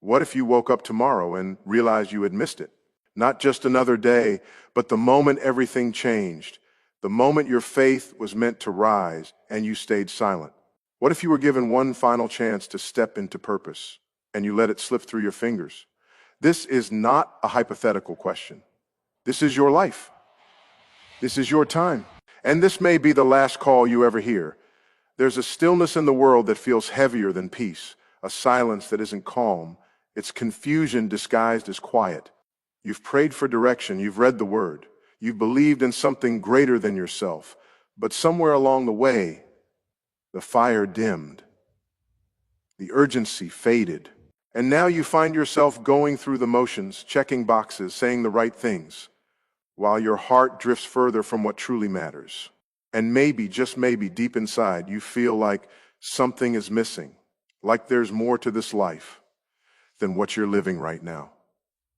What if you woke up tomorrow and realized you had missed it? Not just another day, but the moment everything changed, the moment your faith was meant to rise and you stayed silent. What if you were given one final chance to step into purpose and you let it slip through your fingers? This is not a hypothetical question. This is your life. This is your time. And this may be the last call you ever hear. There's a stillness in the world that feels heavier than peace, a silence that isn't calm. It's confusion disguised as quiet. You've prayed for direction, you've read the word, you've believed in something greater than yourself, but somewhere along the way, the fire dimmed, the urgency faded, and now you find yourself going through the motions, checking boxes, saying the right things, while your heart drifts further from what truly matters. And maybe, just maybe, deep inside, you feel like something is missing, like there's more to this life than what you're living right now.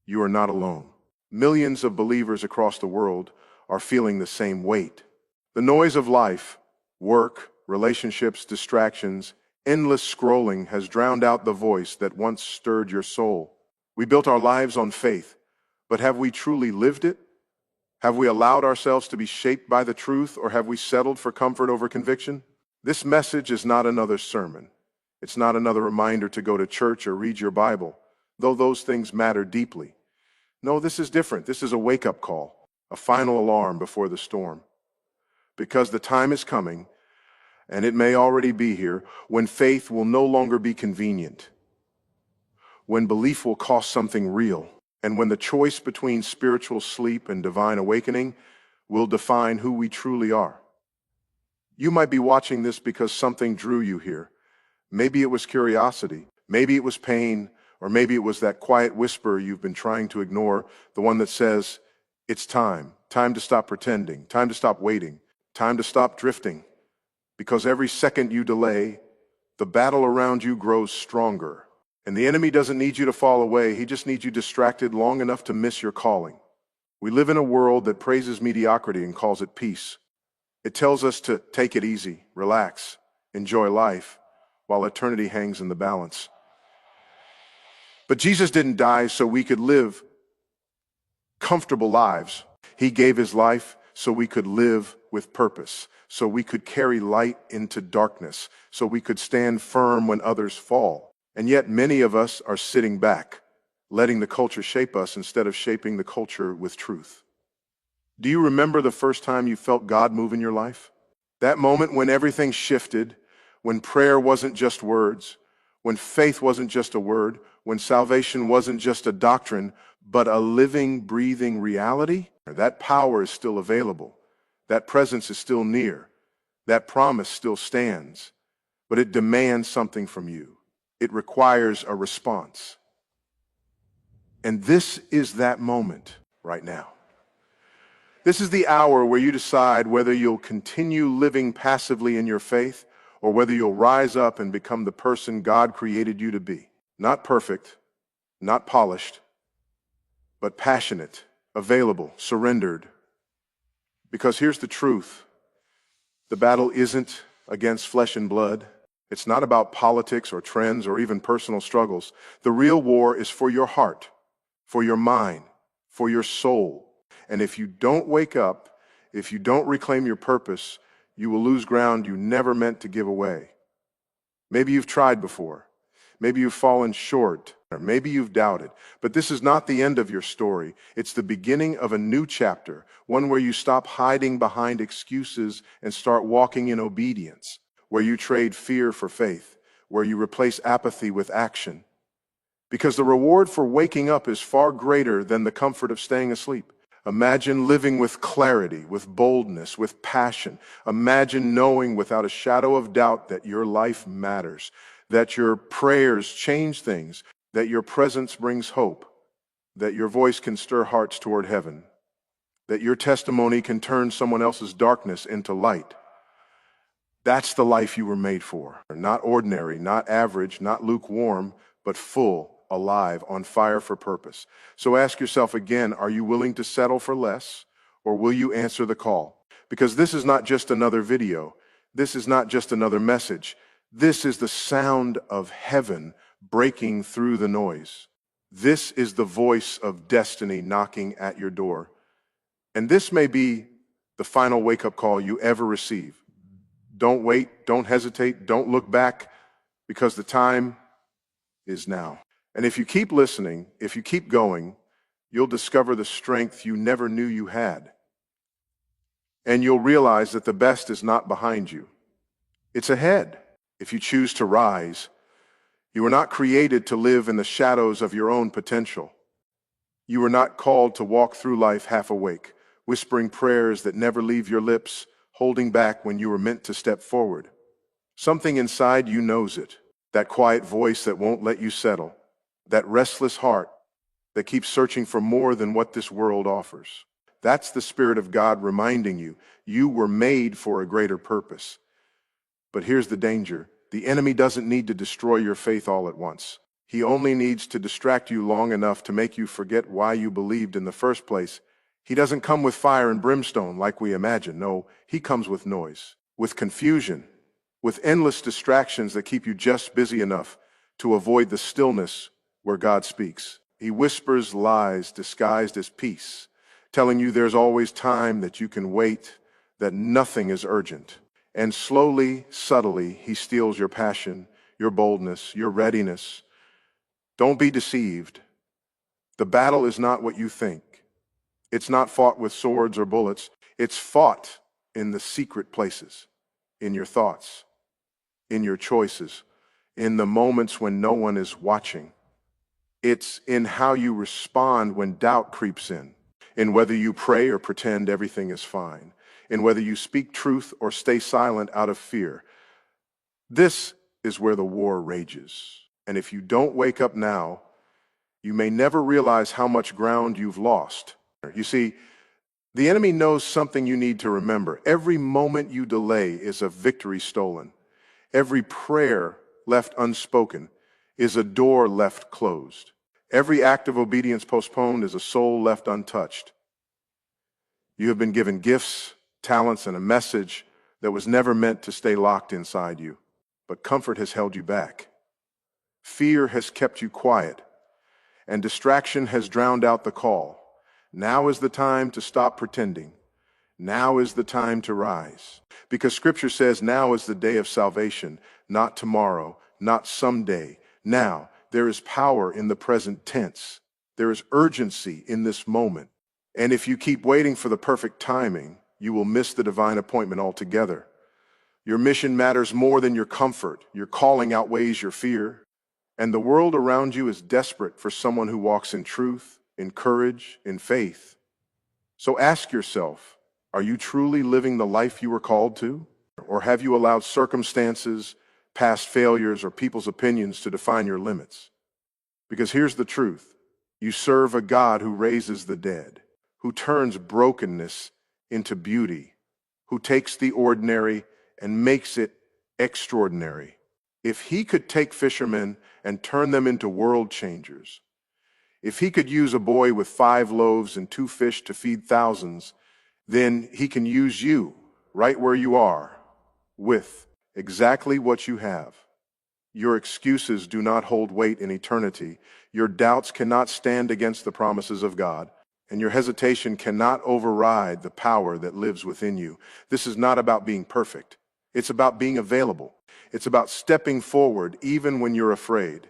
You are not alone. Millions of believers across the world are feeling the same weight. The noise of life, work, relationships, distractions, endless scrolling has drowned out the voice that once stirred your soul. We built our lives on faith, but have we truly lived it? Have we allowed ourselves to be shaped by the truth, or have we settled for comfort over conviction? This message is not another sermon. It's not another reminder to go to church or read your Bible, though those things matter deeply. No, this is different. This is a wake-up call, a final alarm before the storm. Because the time is coming, and it may already be here, when faith will no longer be convenient, when belief will cost something real, and when the choice between spiritual sleep and divine awakening will define who we truly are. You might be watching this because something drew you here. Maybe it was curiosity, maybe it was pain, or maybe it was that quiet whisper you've been trying to ignore, the one that says, it's time to stop pretending, time to stop waiting, time to stop drifting. Because every second you delay, the battle around you grows stronger. And the enemy doesn't need you to fall away, he just needs you distracted long enough to miss your calling. We live in a world that praises mediocrity and calls it peace. It tells us to take it easy, relax, enjoy life, while eternity hangs in the balance. But Jesus didn't die so we could live comfortable lives. He gave his life so we could live with purpose, so we could carry light into darkness, so we could stand firm when others fall. And yet many of us are sitting back, letting the culture shape us instead of shaping the culture with truth. Do you remember the first time you felt God move in your life? That moment when everything shifted, when prayer wasn't just words, when faith wasn't just a word, when salvation wasn't just a doctrine, but a living, breathing reality? That power is still available. That presence is still near. That promise still stands. But it demands something from you. It requires a response. And this is that moment right now. This is the hour where you decide whether you'll continue living passively in your faith or whether you'll rise up and become the person God created you to be. Not perfect, not polished, but passionate, available, surrendered. Because here's the truth. The battle isn't against flesh and blood. It's not about politics or trends or even personal struggles. The real war is for your heart, for your mind, for your soul. And if you don't wake up, if you don't reclaim your purpose, you will lose ground you never meant to give away. Maybe you've tried before. Maybe you've fallen short. Or maybe you've doubted. But this is not the end of your story. It's the beginning of a new chapter, one where you stop hiding behind excuses and start walking in obedience, where you trade fear for faith, where you replace apathy with action. Because the reward for waking up is far greater than the comfort of staying asleep. Imagine living with clarity, with boldness, with passion. Imagine knowing without a shadow of doubt that your life matters, that your prayers change things, that your presence brings hope, that your voice can stir hearts toward heaven, that your testimony can turn someone else's darkness into light. That's the life you were made for. Not ordinary, not average, not lukewarm, but full, alive, on fire for purpose. So ask yourself again, are you willing to settle for less, or will you answer the call? Because this is not just another video. This is not just another message. This is the sound of heaven breaking through the noise. This is the voice of destiny knocking at your door. And this may be the final wake-up call you ever receive. Don't wait, don't hesitate, don't look back, because the time is now. And if you keep listening, if you keep going, you'll discover the strength you never knew you had. And you'll realize that the best is not behind you. It's ahead. If you choose to rise, you were not created to live in the shadows of your own potential. You were not called to walk through life half awake, whispering prayers that never leave your lips, holding back when you were meant to step forward. Something inside you knows it, that quiet voice that won't let you settle, that restless heart that keeps searching for more than what this world offers. That's the Spirit of God reminding you, you were made for a greater purpose. But here's the danger. The enemy doesn't need to destroy your faith all at once. He only needs to distract you long enough to make you forget why you believed in the first place. He doesn't come with fire and brimstone like we imagine. No, he comes with noise, with confusion, with endless distractions that keep you just busy enough to avoid the stillness where God speaks. He whispers lies disguised as peace, telling you there's always time, that you can wait, that nothing is urgent. And slowly, subtly, he steals your passion, your boldness, your readiness. Don't be deceived. The battle is not what you think. It's not fought with swords or bullets. It's fought in the secret places, in your thoughts, in your choices, in the moments when no one is watching. It's in how you respond when doubt creeps in whether you pray or pretend everything is fine, in whether you speak truth or stay silent out of fear. This is where the war rages. And if you don't wake up now, you may never realize how much ground you've lost. You see, the enemy knows something you need to remember. Every moment you delay is a victory stolen. Every prayer left unspoken is a door left closed. Every act of obedience postponed is a soul left untouched. You have been given gifts, talents, and a message that was never meant to stay locked inside you. But comfort has held you back. Fear has kept you quiet, and distraction has drowned out the call. Now is the time to stop pretending. Now is the time to rise. Because Scripture says now is the day of salvation, not tomorrow, not someday. Now, there is power in the present tense. There is urgency in this moment. And if you keep waiting for the perfect timing, you will miss the divine appointment altogether. Your mission matters more than your comfort. Your calling outweighs your fear. And the world around you is desperate for someone who walks in truth, in courage, in faith. So ask yourself, are you truly living the life you were called to? Or have you allowed circumstances, past failures, or people's opinions to define your limits? Because here's the truth. You serve a God who raises the dead, who turns brokenness into beauty, who takes the ordinary and makes it extraordinary. If he could take fishermen and turn them into world changers, if he could use a boy with 5 loaves and 2 fish to feed thousands, then he can use you right where you are with exactly what you have. Your excuses do not hold weight in eternity. Your doubts cannot stand against the promises of God, and your hesitation cannot override the power that lives within you. This is not about being perfect. It's about being available. It's about stepping forward even when you're afraid.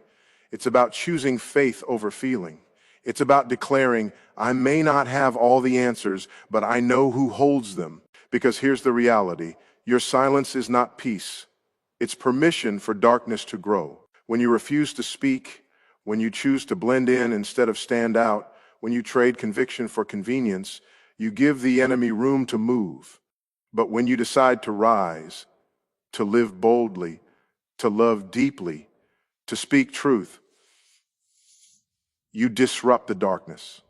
It's about choosing faith over feeling. It's about declaring, I may not have all the answers, but I know who holds them. Because here's the reality. Your silence is not peace. It's permission for darkness to grow. When you refuse to speak, when you choose to blend in instead of stand out, when you trade conviction for convenience, you give the enemy room to move. But when you decide to rise, to live boldly, to love deeply, to speak truth, you disrupt the darkness.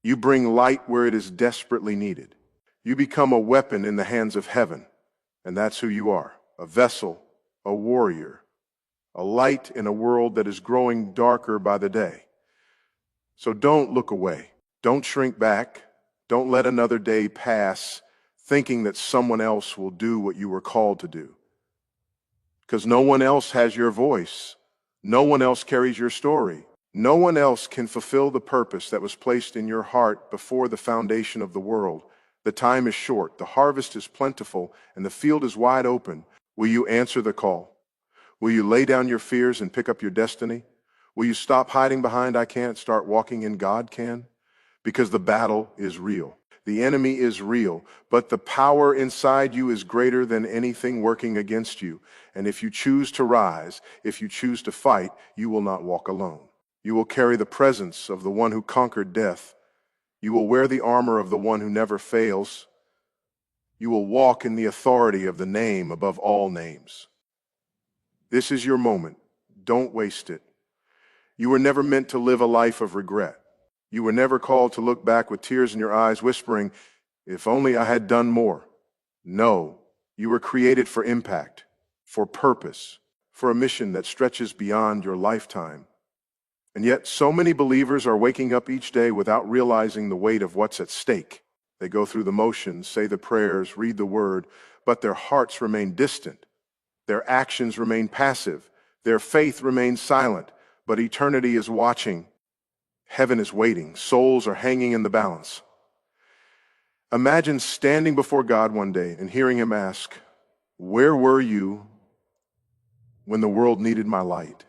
You bring light where it is desperately needed. You become a weapon in the hands of heaven, and that's who you are, a vessel, a warrior, a light in a world that is growing darker by the day. So don't look away. Don't shrink back. Don't let another day pass thinking that someone else will do what you were called to do. Because no one else has your voice. No one else carries your story. No one else can fulfill the purpose that was placed in your heart before the foundation of the world. The time is short, the harvest is plentiful, and the field is wide open. Will you answer the call? Will you lay down your fears and pick up your destiny? Will you stop hiding behind "I can't," start walking in "God can"? Because the battle is real. The enemy is real, but the power inside you is greater than anything working against you. And if you choose to rise, if you choose to fight, you will not walk alone. You will carry the presence of the one who conquered death. You will wear the armor of the one who never fails. You will walk in the authority of the name above all names. This is your moment. Don't waste it. You were never meant to live a life of regret. You were never called to look back with tears in your eyes, whispering, "If only I had done more." No, you were created for impact, for purpose, for a mission that stretches beyond your lifetime. And yet, so many believers are waking up each day without realizing the weight of what's at stake. They go through the motions, say the prayers, read the word, but their hearts remain distant. Their actions remain passive. Their faith remains silent, but eternity is watching. Heaven is waiting. Souls are hanging in the balance. Imagine standing before God one day and hearing him ask, "Where were you when the world needed my light?"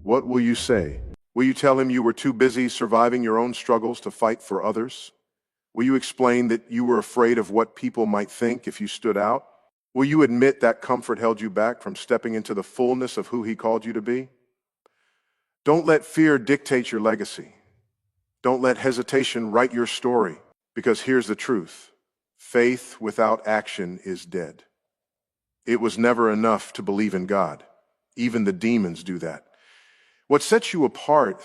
What will you say? Will you tell him you were too busy surviving your own struggles to fight for others? Will you explain that you were afraid of what people might think if you stood out? Will you admit that comfort held you back from stepping into the fullness of who he called you to be? Don't let fear dictate your legacy. Don't let hesitation write your story, because here's the truth. Faith without action is dead. It was never enough to believe in God. Even the demons do that. What sets you apart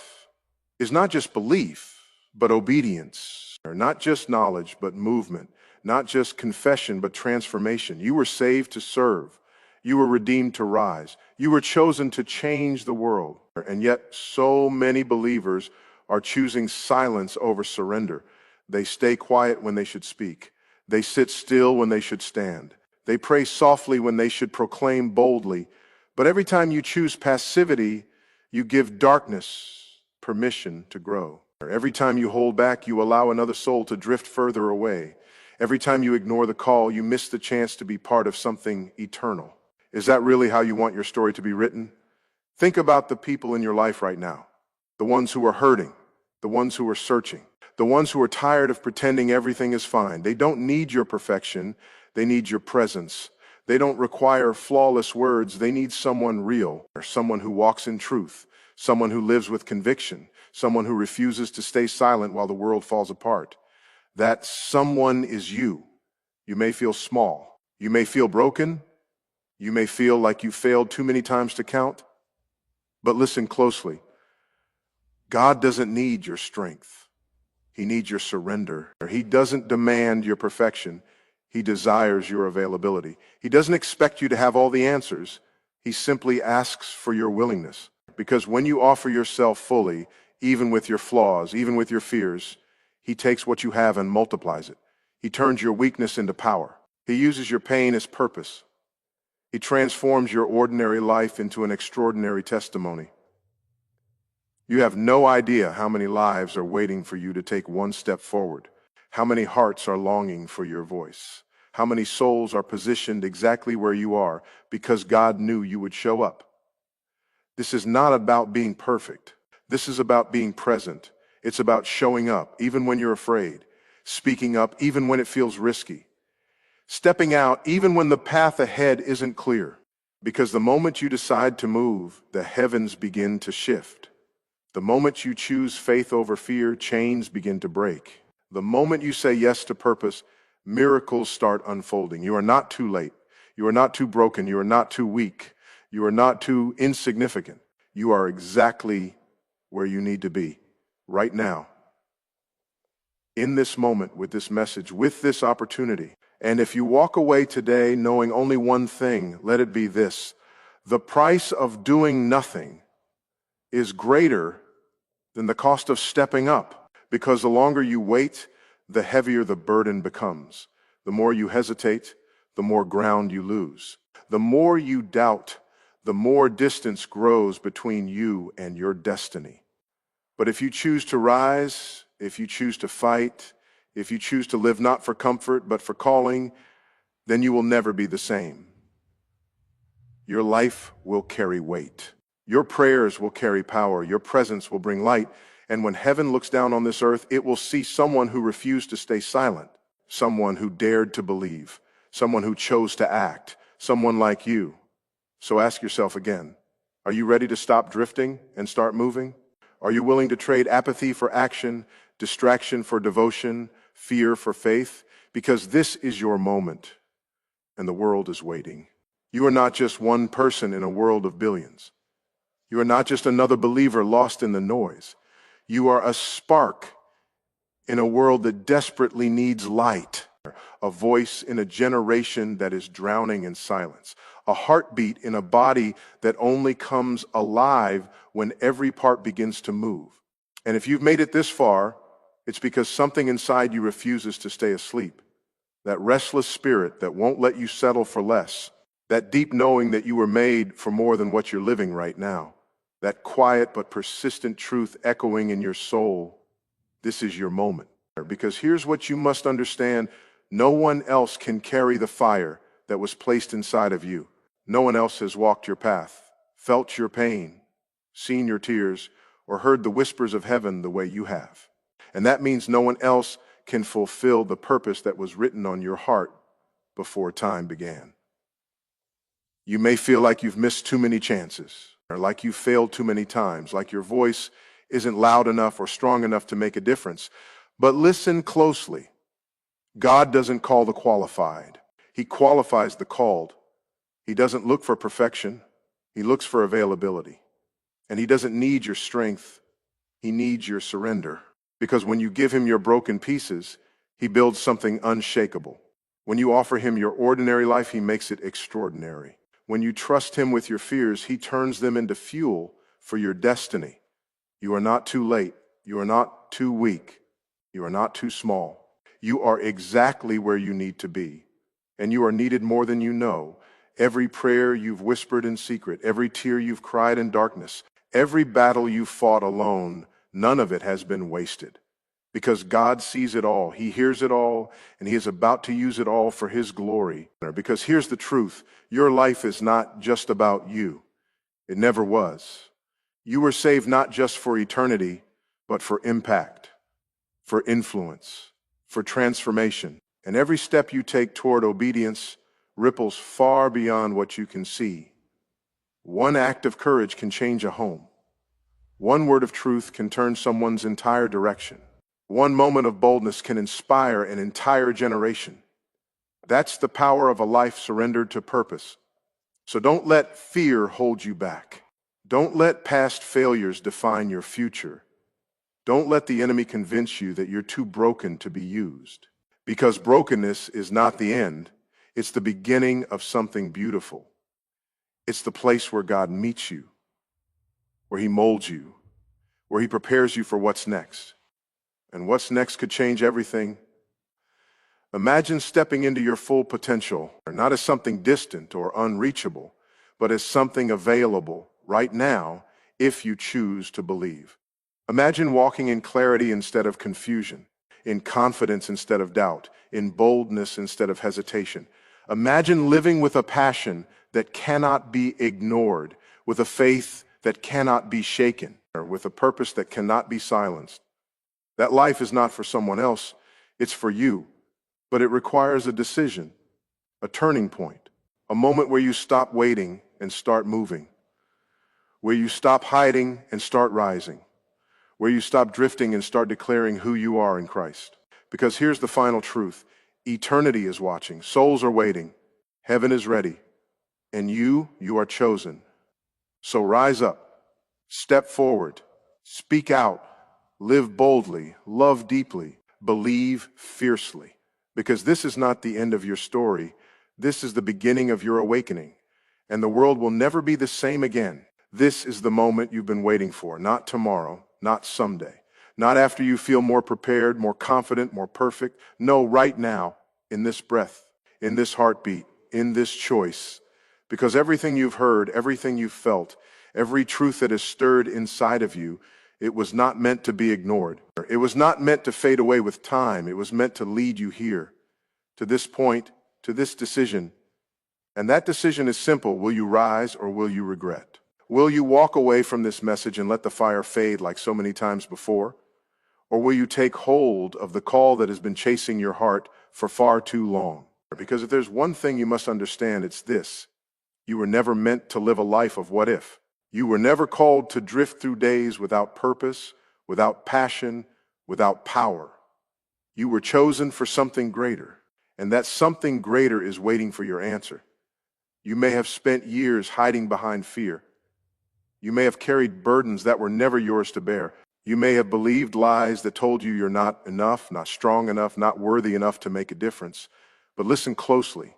is not just belief, but obedience. Or not just knowledge, but movement. Not just confession, but transformation. You were saved to serve. You were redeemed to rise. You were chosen to change the world. And yet, so many believers are choosing silence over surrender. They stay quiet when they should speak. They sit still when they should stand. They pray softly when they should proclaim boldly. But every time you choose passivity, you give darkness permission to grow. Every time you hold back, you allow another soul to drift further away. Every time you ignore the call, you miss the chance to be part of something eternal. Is that really how you want your story to be written? Think about the people in your life right now. The ones who are hurting, the ones who are searching, the ones who are tired of pretending everything is fine. They don't need your perfection. They need your presence. They don't require flawless words. They need someone real, or someone who walks in truth, someone who lives with conviction, someone who refuses to stay silent while the world falls apart. That someone is you. You may feel small. You may feel broken. You may feel like you failed too many times to count. But listen closely. God doesn't need your strength. He needs your surrender. He doesn't demand your perfection. He desires your availability. He doesn't expect you to have all the answers. He simply asks for your willingness. Because when you offer yourself fully, even with your flaws, even with your fears, he takes what you have and multiplies it. He turns your weakness into power. He uses your pain as purpose. He transforms your ordinary life into an extraordinary testimony. You have no idea how many lives are waiting for you to take one step forward. How many hearts are longing for your voice? How many souls are positioned exactly where you are because God knew you would show up? This is not about being perfect. This is about being present. It's about showing up even when you're afraid, speaking up even when it feels risky, stepping out even when the path ahead isn't clear. Because the moment you decide to move, the heavens begin to shift. The moment you choose faith over fear, chains begin to break. The moment you say yes to purpose, miracles start unfolding. You are not too late. You are not too broken. You are not too weak. You are not too insignificant. You are exactly where you need to be right now, in this moment, with this message, with this opportunity. And if you walk away today knowing only one thing, let it be this: the price of doing nothing is greater than the cost of stepping up, because the longer you wait, the heavier the burden becomes. The more you hesitate, the more ground you lose. The more you doubt, the more distance grows between you and your destiny. But if you choose to rise, if you choose to fight, if you choose to live not for comfort but for calling, then you will never be the same. Your life will carry weight. Your prayers will carry power. Your presence will bring light. And when heaven looks down on this earth, it will see someone who refused to stay silent, someone who dared to believe, someone who chose to act, someone like you. So ask yourself again, are you ready to stop drifting and start moving? Are you willing to trade apathy for action, distraction for devotion, fear for faith? Because this is your moment, and the world is waiting. You are not just one person in a world of billions. You are not just another believer lost in the noise. You are a spark in a world that desperately needs light, a voice in a generation that is drowning in silence, a heartbeat in a body that only comes alive when every part begins to move. And if you've made it this far, it's because something inside you refuses to stay asleep. That restless spirit that won't let you settle for less. That deep knowing that you were made for more than what you're living right now. That quiet but persistent truth echoing in your soul. This is your moment. Because here's what you must understand. No one else can carry the fire that was placed inside of you. No one else has walked your path, felt your pain, seen your tears, or heard the whispers of heaven the way you have. And that means no one else can fulfill the purpose that was written on your heart before time began. You may feel like you've missed too many chances, or like you've failed too many times, like your voice isn't loud enough or strong enough to make a difference. But listen closely. God doesn't call the qualified. He qualifies the called. He doesn't look for perfection. He looks for availability. And he doesn't need your strength. He needs your surrender. Because when you give him your broken pieces, he builds something unshakable. When you offer him your ordinary life, he makes it extraordinary. When you trust him with your fears, he turns them into fuel for your destiny. You are not too late. You are not too weak. You are not too small. You are exactly where you need to be. And you are needed more than you know. Every prayer you've whispered in secret, every tear you've cried in darkness, every battle you've fought alone, none of it has been wasted. Because God sees it all, he hears it all, and he is about to use it all for his glory. Because here's the truth, your life is not just about you. It never was. You were saved not just for eternity, but for impact, for influence, for transformation. And every step you take toward obedience ripples far beyond what you can see. One act of courage can change a home. One word of truth can turn someone's entire direction. One moment of boldness can inspire an entire generation. That's the power of a life surrendered to purpose. So don't let fear hold you back. Don't let past failures define your future. Don't let the enemy convince you that you're too broken to be used. Because brokenness is not the end. It's the beginning of something beautiful. It's the place where God meets you, where he molds you, where he prepares you for what's next. And what's next could change everything. Imagine stepping into your full potential, not as something distant or unreachable, but as something available right now if you choose to believe. Imagine walking in clarity instead of confusion, in confidence instead of doubt, in boldness instead of hesitation. Imagine living with a passion that cannot be ignored, with a faith that cannot be shaken, or with a purpose that cannot be silenced. That life is not for someone else, it's for you. But it requires a decision, a turning point, a moment where you stop waiting and start moving, where you stop hiding and start rising, where you stop drifting and start declaring who you are in Christ. Because here's the final truth. Eternity is watching. Souls are waiting. Heaven is ready. And you are chosen. So rise up, step forward, speak out, live boldly, love deeply, believe fiercely. Because this is not the end of your story. This is the beginning of your awakening. And the world will never be the same again. This is the moment you've been waiting for, not tomorrow, not someday, not after you feel more prepared, more confident, more perfect. No, right now, in this breath, in this heartbeat, in this choice. Because everything you've heard, everything you've felt, every truth that has stirred inside of you, it was not meant to be ignored. It was not meant to fade away with time. It was meant to lead you here, to this point, to this decision. And that decision is simple. Will you rise or will you regret? Will you walk away from this message and let the fire fade like so many times before? Or will you take hold of the call that has been chasing your heart for far too long? Because if there's one thing you must understand, it's this. You were never meant to live a life of what if. You were never called to drift through days without purpose, without passion, without power. You were chosen for something greater, and that something greater is waiting for your answer. You may have spent years hiding behind fear. You may have carried burdens that were never yours to bear. You may have believed lies that told you you're not enough, not strong enough, not worthy enough to make a difference. But listen closely.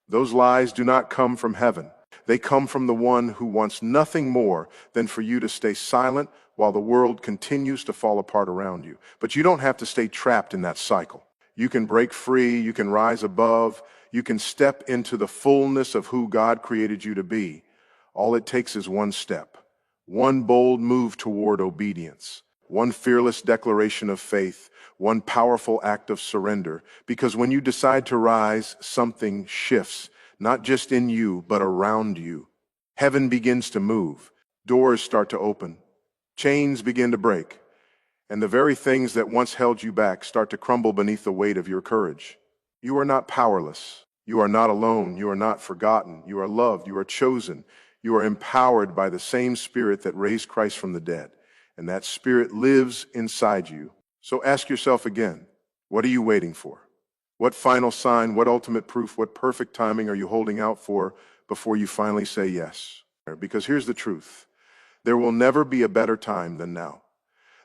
Those lies do not come from heaven. They come from the one who wants nothing more than for you to stay silent while the world continues to fall apart around you. But you don't have to stay trapped in that cycle. You can break free, you can rise above, you can step into the fullness of who God created you to be. All it takes is one step, one bold move toward obedience, one fearless declaration of faith, one powerful act of surrender. Because when you decide to rise, something shifts. Not just in you, but around you. Heaven begins to move. Doors start to open. Chains begin to break. And the very things that once held you back start to crumble beneath the weight of your courage. You are not powerless. You are not alone. You are not forgotten. You are loved. You are chosen. You are empowered by the same Spirit that raised Christ from the dead. And that Spirit lives inside you. So ask yourself again, what are you waiting for? What final sign, what ultimate proof, what perfect timing are you holding out for before you finally say yes? Because here's the truth. There will never be a better time than now.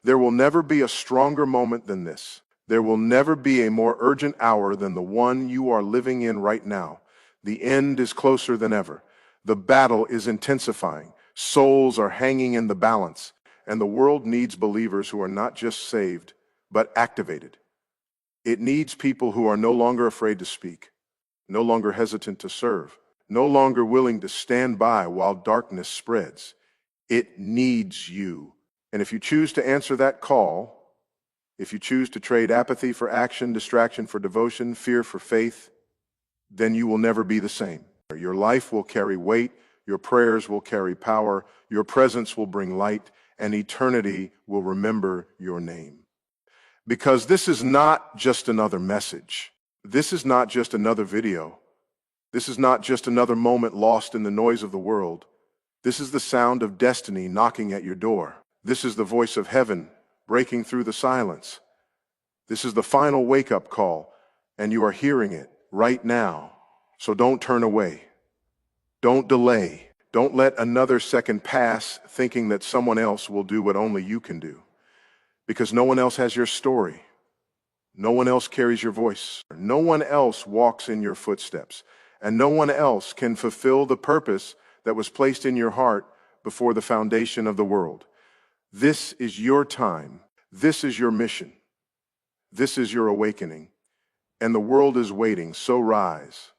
There will never be a stronger moment than this. There will never be a more urgent hour than the one you are living in right now. The end is closer than ever. The battle is intensifying. Souls are hanging in the balance. And the world needs believers who are not just saved, but activated. It needs people who are no longer afraid to speak, no longer hesitant to serve, no longer willing to stand by while darkness spreads. It needs you. And if you choose to answer that call, if you choose to trade apathy for action, distraction for devotion, fear for faith, then you will never be the same. Your life will carry weight, your prayers will carry power, your presence will bring light, and eternity will remember your name. Because this is not just another message. This is not just another video. This is not just another moment lost in the noise of the world. This is the sound of destiny knocking at your door. This is the voice of heaven breaking through the silence. This is the final wake-up call, and you are hearing it right now. So don't turn away. Don't delay. Don't let another second pass thinking that someone else will do what only you can do. Because no one else has your story. No one else carries your voice. No one else walks in your footsteps. And no one else can fulfill the purpose that was placed in your heart before the foundation of the world. This is your time. This is your mission. This is your awakening. And the world is waiting, so rise.